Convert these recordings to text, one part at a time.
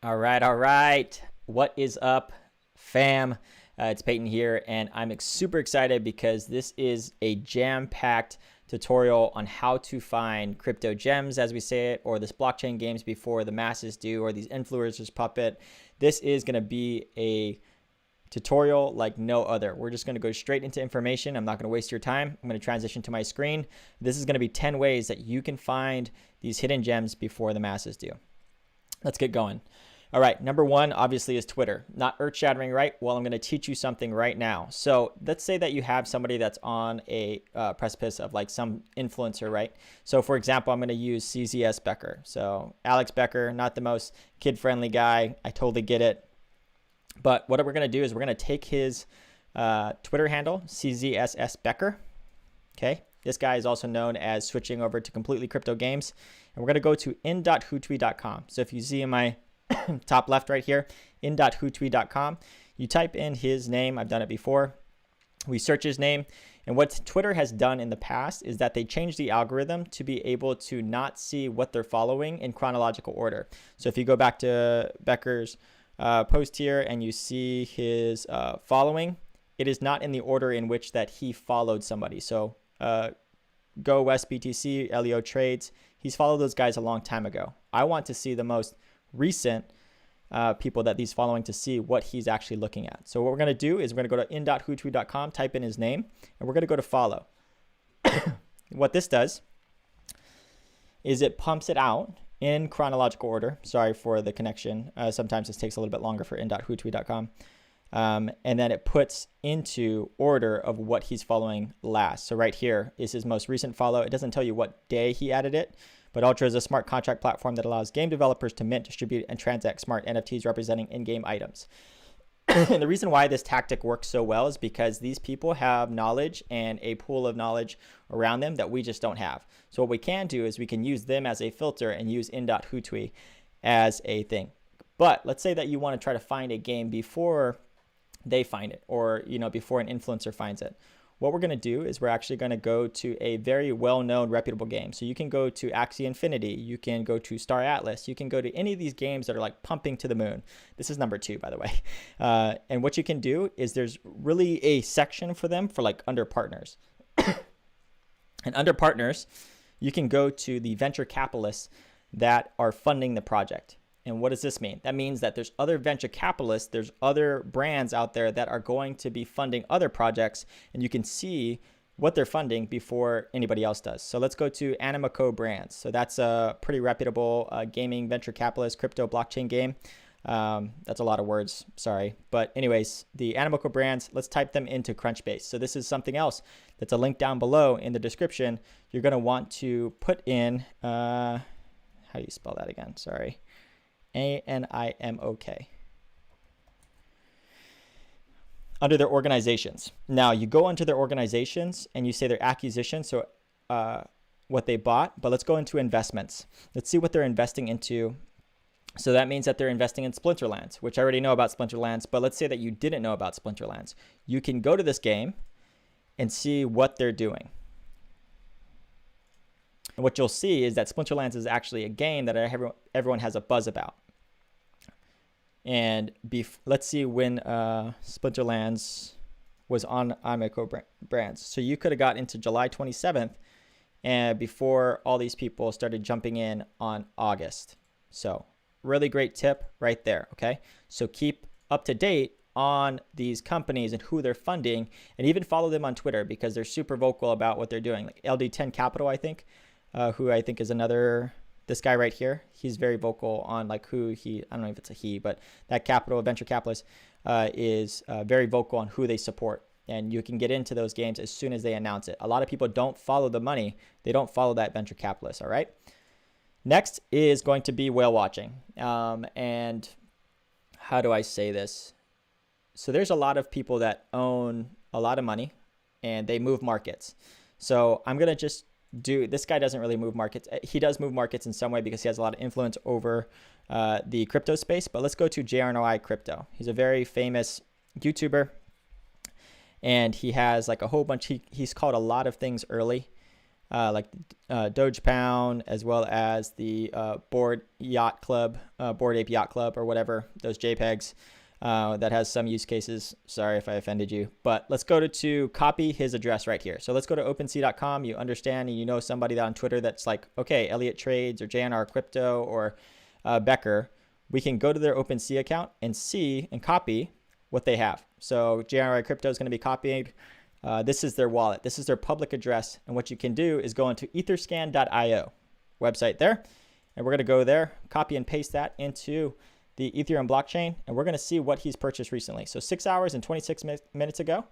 All right. What is up, fam? It's Peyton here, and I'm super excited because this is a jam-packed tutorial on how to find crypto gems, as we say it, or this blockchain games before the masses do, or these influencers puppet. This is going to be a tutorial like no other. We're just going to go straight into information. I'm not going to waste your time. I'm going to transition to my screen. This is going to be 10 ways that you can find these hidden gems before the masses do. Let's get going. All right, number one, obviously, is Twitter. Not earth-shattering, right? Well, I'm going to teach you something right now. So let's say that you have somebody that's on a precipice of like some influencer, right? So for example, I'm going to use CZS Becker. So Alex Becker, not the most kid-friendly guy. I totally get it. But what we're going to do is we're going to take his Twitter handle, CZSS Becker. Okay, this guy is also known as switching over to completely crypto games. And we're going to go to in.hootsuite.com. So if you see in my top left right here, in.hootsuite.com, you type in his name. I've done it before. We search his name. And what Twitter has done in the past is that they changed the algorithm to be able to not see what they're following in chronological order. So if you go back to Becker's post here and you see his following, it is not in the order in which that he followed somebody. So Go West BTC, Leo Trades, he's followed those guys a long time ago. I want to see the most recent people that he's following to see what he's actually looking at. So what we're going to do is we're going to go to in.hootsuite.com, type in his name, and we're going to go to follow. What this does is it pumps it out in chronological order. Sorry for the connection. Sometimes this takes a little bit longer for in.hootsuite.com. And then it puts into order of what he's following last. So right here is his most recent follow. It doesn't tell you what day he added it, but Ultra is a smart contract platform that allows game developers to mint, distribute, and transact smart NFTs representing in-game items. And the reason why this tactic works so well is because these people have knowledge and a pool of knowledge around them that we just don't have. So what we can do is we can use them as a filter and use in.hootsuite as a thing. But let's say that you want to try to find a game before they find it, or before an influencer finds it. What we're going to do is we're actually going to go to a very well-known, reputable game. So you can go to Axie Infinity, you can go to Star Atlas, you can go to any of these games that are like pumping to the moon. This is number 2, by the way. And what you can do is there's really a section for them for like under partners. And under partners, you can go to the venture capitalists that are funding the project. And what does this mean? That means that there's other venture capitalists, there's other brands out there that are going to be funding other projects, and you can see what they're funding before anybody else does. So let's go to Animico Brands. So that's a pretty reputable gaming venture capitalist crypto blockchain game. That's a lot of words, sorry. But anyways, the Animico Brands, let's type them into Crunchbase. So this is something else that's a link down below in the description. You're going to want to put in, how do you spell that again? Sorry. Animok. Under their organizations. Now you go into their organizations and you say their acquisition, so what they bought, but let's go into investments. Let's see what they're investing into. So that means that they're investing in Splinterlands, which I already know about Splinterlands, but let's say that you didn't know about Splinterlands. You can go to this game and see what they're doing. And what you'll see is that Splinterlands is actually a game that everyone has a buzz about. And let's see when Splinterlands was on Animico Brands. So you could have got into July 27th and before all these people started jumping in on August. So really great tip right there, okay? So keep up to date on these companies and who they're funding, and even follow them on Twitter because they're super vocal about what they're doing. Like LD10 Capital, I think, who I think is another, this guy right here, he's very vocal on like who he, I don't know if it's a he, but that venture capitalist is very vocal on who they support. And you can get into those games as soon as they announce it. A lot of people don't follow the money. They don't follow that venture capitalist, all right? Next is going to be whale watching. And how do I say this? So there's a lot of people that own a lot of money and they move markets. So I'm going to just this guy doesn't really move markets. He does move markets in some way because he has a lot of influence over the crypto space. But let's go to JRNOI Crypto. He's a very famous YouTuber, and he has like a whole bunch. He's called a lot of things early. like Doge Pound, as well as the Bored Ape Yacht Club, or whatever, those JPEGs. That has some use cases. Sorry if I offended you, but let's go to copy his address right here. So let's go to OpenSea.com. You understand, and you know somebody on Twitter that's like, okay, Elliott Trades or JNR Crypto or Becker. We can go to their OpenSea account and see and copy what they have. So JNR Crypto is going to be copied. This is their wallet. This is their public address. And what you can do is go into etherscan.io website there. And we're going to go there, copy and paste that into the Ethereum blockchain. And we're going to see what he's purchased recently. So 6 hours and 26 minutes ago,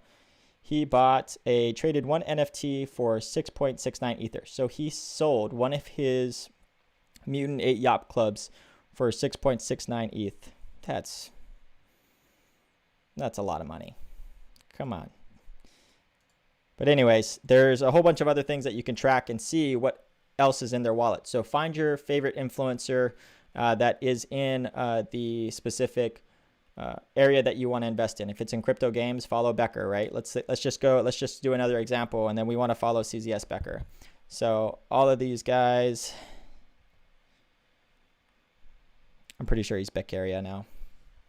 he traded one NFT for 6.69 Ether. So he sold one of his Mutant 8 Yacht Clubs for 6.69 ETH. That's a lot of money. Come on. But anyways, there's a whole bunch of other things that you can track and see what else is in their wallet. So find your favorite influencer that is in the specific area that you want to invest in. If it's in crypto games, follow Becker, right? Let's just do another example, and then we want to follow CZS Becker. So all of these guys, I'm pretty sure he's Beccaria now.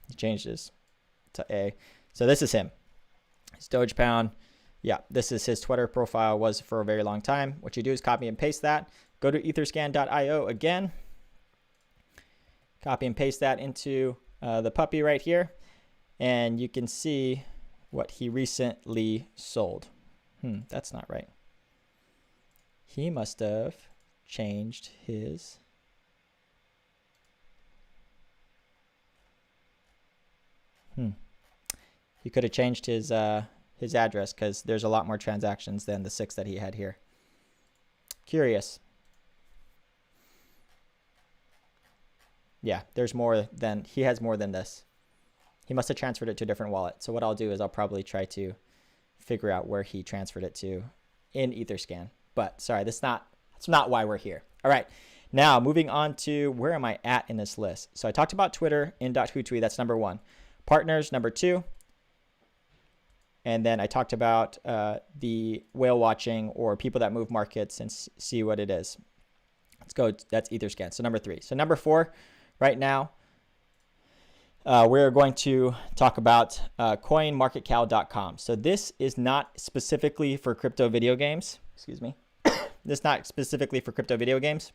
He changed his to A. So this is him. It's Doge Pound. Yeah, this is his Twitter profile, was for a very long time. What you do is copy and paste that. Go to etherscan.io again. Copy and paste that into the puppy right here. And you can see what he recently sold. That's not right. He must have changed his... He could have changed his address, because there's a lot more transactions than the 6 that he had here. Curious. Yeah, he has more than this. He must have transferred it to a different wallet. So what I'll do is I'll probably try to figure out where he transferred it to in Etherscan. But sorry, that's not why we're here. All right. Now moving on to where am I at in this list? So I talked about Twitter in .hootui. That's number 1. Partners, number 2. And then I talked about the whale watching, or people that move markets and see what it is. Let's go. That's Etherscan. So number 3. So number 4, right now, we're going to talk about Coinmarketcal.com. So this is not specifically for crypto video games. Excuse me. This is not specifically for crypto video games.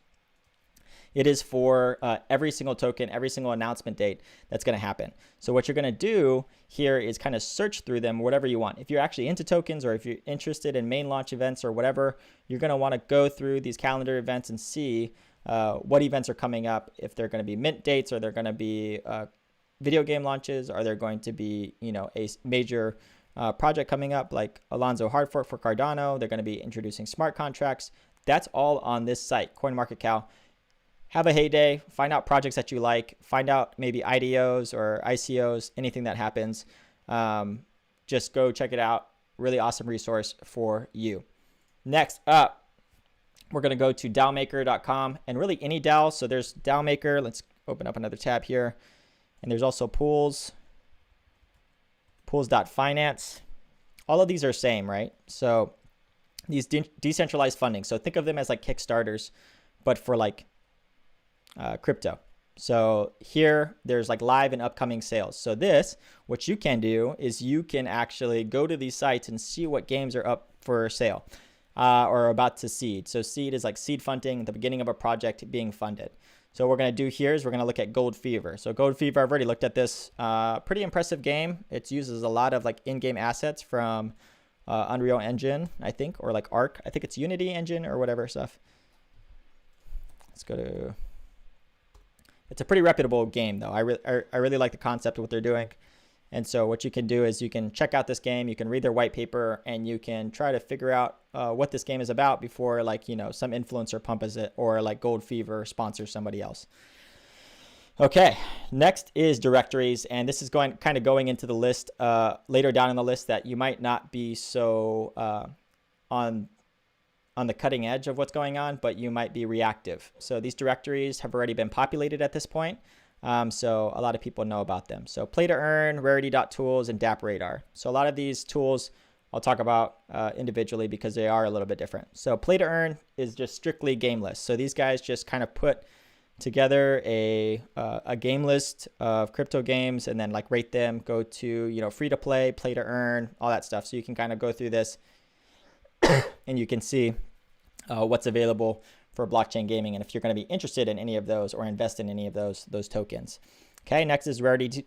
It is for every single token, every single announcement date that's going to happen. So what you're going to do here is kind of search through them, whatever you want. If you're actually into tokens, or if you're interested in main launch events or whatever, you're going to want to go through these calendar events and see what events are coming up. If they're going to be mint dates, or they're going to be video game launches, are there going to be, a major project coming up like Alonzo hard fork for Cardano. They're going to be introducing smart contracts. That's all on this site, CoinMarketCal. Have a heyday, find out projects that you like, find out maybe IDOs or ICOs, anything that happens. Just go check it out. Really awesome resource for you. Next up, we're going to go to Dowmaker.com, and really any DAO. So there's Dowmaker. Let's open up another tab here. And there's also pools.finance. All of these are same, right? So these decentralized funding. So think of them as like Kickstarters, but for like crypto. So here there's like live and upcoming sales. So what you can do is you can actually go to these sites and see what games are up for sale or about to seed. So seed is like seed funding, the beginning of a project being funded. So what we're going to do here is we're going to look at Gold Fever. So Gold Fever, I've already looked at this. Pretty impressive game. It uses a lot of like in-game assets from Unreal Engine, I think, or like Arc. I think it's Unity Engine or whatever stuff. Let's go to... It's a pretty reputable game, though. I really like the concept of what they're doing. And so what you can do is you can check out this game, you can read their white paper, and you can try to figure out what this game is about before, like, some influencer pumps it, or like Gold Fever sponsors somebody else. Okay, next is Directories, and this is going into the list later down in the list that you might not be so on the cutting edge of what's going on, but you might be reactive. So these directories have already been populated at this point. So a lot of people know about them. So Play to Earn, Rarity.Tools, and DApp Radar. So a lot of these tools I'll talk about individually because they are a little bit different. So play to earn is just strictly game lists. So these guys just kind of put together a game list of crypto games and then like rate them, go to, you know, free to play, play to earn, all that stuff. So you can kind of go through this and you can see what's available for blockchain gaming, and if you're going to be interested in any of those or invest in any of those tokens. Okay, next is rarity.tools,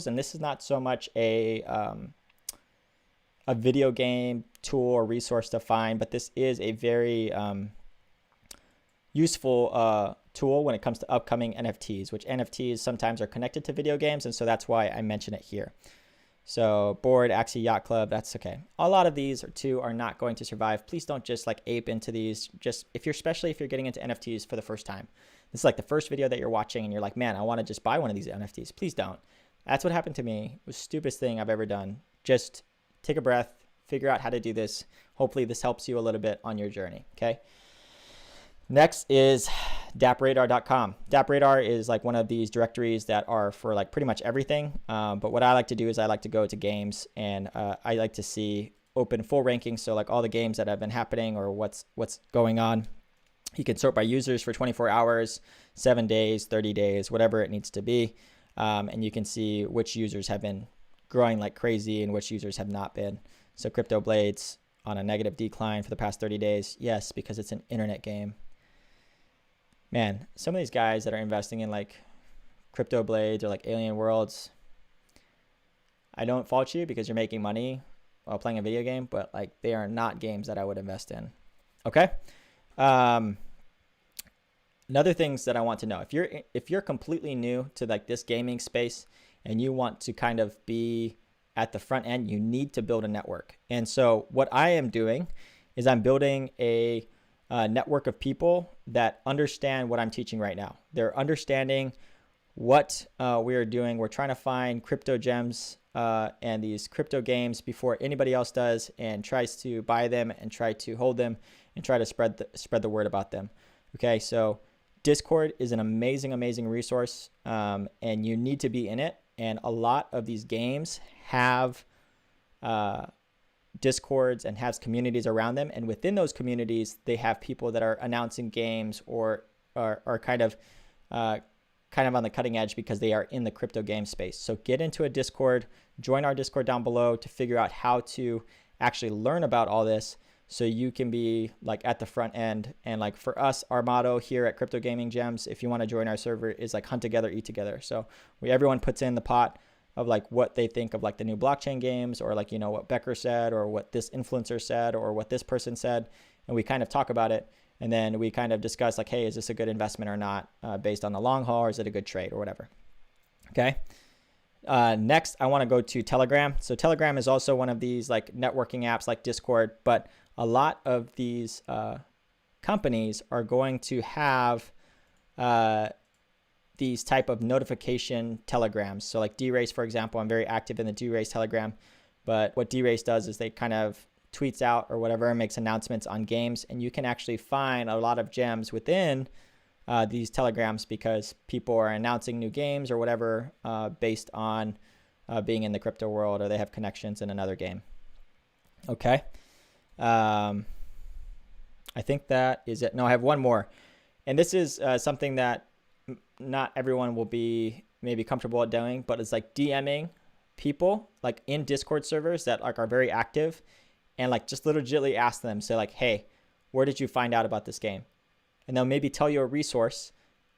and this is not so much a video game tool or resource to find, but this is a very useful tool when it comes to upcoming NFTs, which NFTs sometimes are connected to video games, and so that's why I mention it here. So Bored, Axie Yacht Club, that's okay. A lot of these are not going to survive. Please don't just like ape into these. Just especially if you're getting into NFTs for the first time. This is like the first video that you're watching and you're like, man, I want to just buy one of these NFTs. Please don't. That's what happened to me. It was the stupidest thing I've ever done. Just take a breath, figure out how to do this. Hopefully this helps you a little bit on your journey, okay? Next is dapradar.com. Dapradar is like one of these directories that are for like pretty much everything. But what I like to do is I like to go to games, and I like to see open full rankings. So like all the games that have been happening or what's going on. You can sort by users for 24 hours, 7 days, 30 days, whatever it needs to be. And you can see which users have been growing like crazy and which users have not been. So Crypto Blades on a negative decline for the past 30 days. Yes, because it's an internet game. Man, some of these guys that are investing in like Crypto Blades or like Alien Worlds, I don't fault you because you're making money while playing a video game, but like they are not games that I would invest in. Okay. Another things that I want to know, if you're completely new to like this gaming space and you want to kind of be at the front end, you need to build a network. And so what I am doing is I'm building a network of people that understand what I'm teaching right now. They're understanding what we are doing. We're trying to find crypto gems and these crypto games before anybody else does, and tries to buy them and try to hold them and try to spread the word about them. Okay, so Discord is an amazing resource, and you need to be in it. And a lot of these games have Discords and has communities around them, and within those communities they have people that are announcing games or are kind of on the cutting edge because they are in the crypto game space. So get into a Discord, join our Discord down below to figure out how to actually learn about all this so you can be like at the front end. And like for us, our motto here at Crypto Gaming Gems, if you want to join our server, is like hunt together, eat together. So everyone puts in the pot of like what they think of like the new blockchain games, or like, you know, what Becker said or what this influencer said or what this person said. And we kind of talk about it. And then we kind of discuss like, hey, is this a good investment or not based on the long haul, or is it a good trade or whatever? Okay. Next, I want to go to Telegram. So Telegram is also one of these like networking apps like Discord, but a lot of these companies are going to have these type of notification telegrams. So like D-Race, for example, I'm very active in the D-Race Telegram, but what D-Race does is they kind of tweets out or whatever, makes announcements on games, and you can actually find a lot of gems within these telegrams because people are announcing new games or whatever based on being in the crypto world, or they have connections in another game. Okay. I think that is it. No, I have one more. And this is something that not everyone will be maybe comfortable at doing, but it's like DMing people like in Discord servers that like are very active, and like just legitimately ask them, say like, hey, where did you find out about this game? And they'll maybe tell you a resource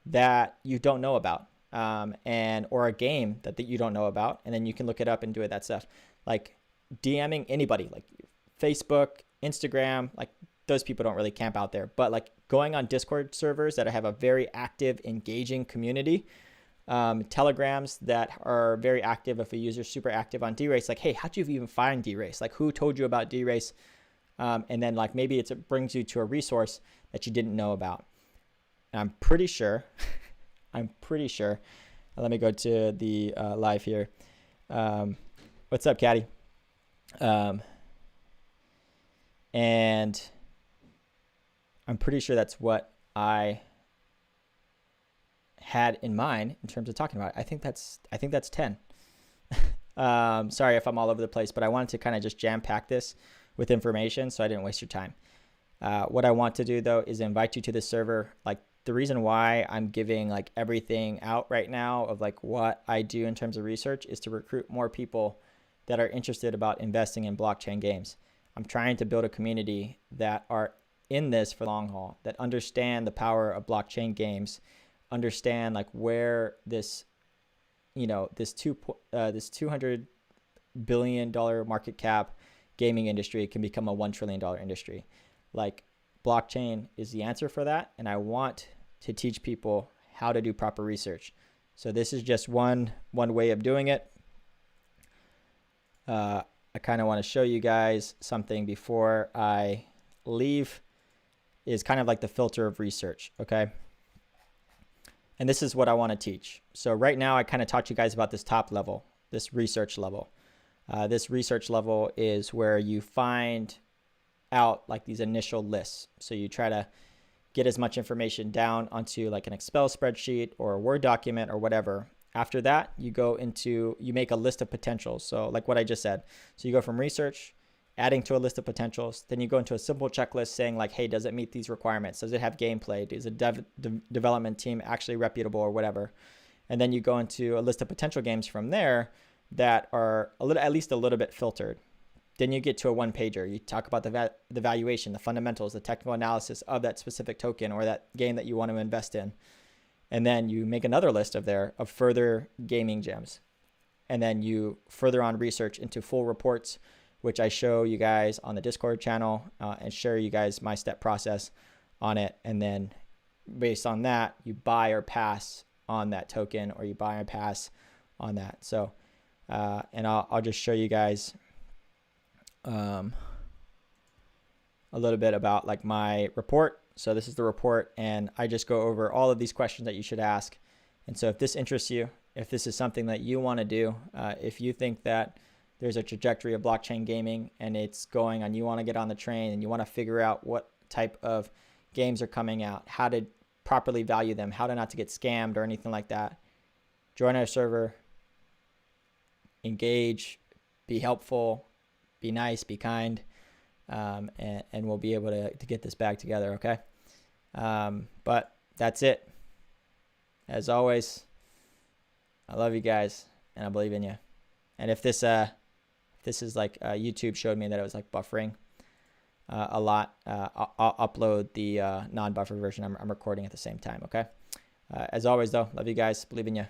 that you don't know about, or a game that you don't know about, and then you can look it up and do it, that stuff. Like DMing anybody, like Facebook, Instagram, like those people don't really camp out there, but like going on Discord servers that have a very active, engaging community, telegrams that are very active. If a user's super active on D-Race, like, hey, how'd you even find D-Race? Like, who told you about D-Race? And then like maybe it brings you to a resource that you didn't know about. And I'm pretty sure, let me go to the live here. What's up, Caddy? And I'm pretty sure that's what I had in mind in terms of talking about it. I think that's 10. Sorry if I'm all over the place, but I wanted to kind of just jam pack this with information so I didn't waste your time. What I want to do though is invite you to this server. Like the reason why I'm giving like everything out right now of like what I do in terms of research is to recruit more people that are interested about investing in blockchain games. I'm trying to build a community that are in this for the long haul, that understand the power of blockchain games, understand like where this, you know, this $200 billion market cap gaming industry can become a $1 trillion industry. Like blockchain is the answer for that. And I want to teach people how to do proper research. So this is just one way of doing it. I kind of want to show you guys something before I leave, is kind of like the filter of research. Okay. And this is what I want to teach. So right now I kind of taught you guys about this top level, this research level. This research level is where you find out like these initial lists. So you try to get as much information down onto like an Excel spreadsheet or a Word document or whatever. After that, you make a list of potentials. So like what I just said. So you go from research, adding to a list of potentials. Then you go into a simple checklist saying like, hey, does it meet these requirements? Does it have gameplay? Is the development team actually reputable or whatever? And then you go into a list of potential games from there that are at least a little bit filtered. Then you get to a one pager. You talk about the valuation, the fundamentals, the technical analysis of that specific token or that game that you want to invest in. And then you make another list of further gaming gems. And then you further on research into full reports, which I show you guys on the Discord channel and share you guys my step process on it. And then based on that, you buy or pass on that token, or you buy or pass on that. So, and I'll just show you guys a little bit about like my report. So this is the report, and I just go over all of these questions that you should ask. And so if this interests you, if this is something that you want to do, if you think that there's a trajectory of blockchain gaming and it's going on, you want to get on the train and you want to figure out what type of games are coming out, how to properly value them, how to not to get scammed or anything like that, join our server, engage, be helpful, be nice, be kind, and we'll be able to get this back together. Okay. But that's it. As always, I love you guys and I believe in you. And if this is like YouTube showed me that it was like buffering a lot, I'll upload the non-buffer version. I'm recording at the same time. Okay. As always though, love you guys, believe in you.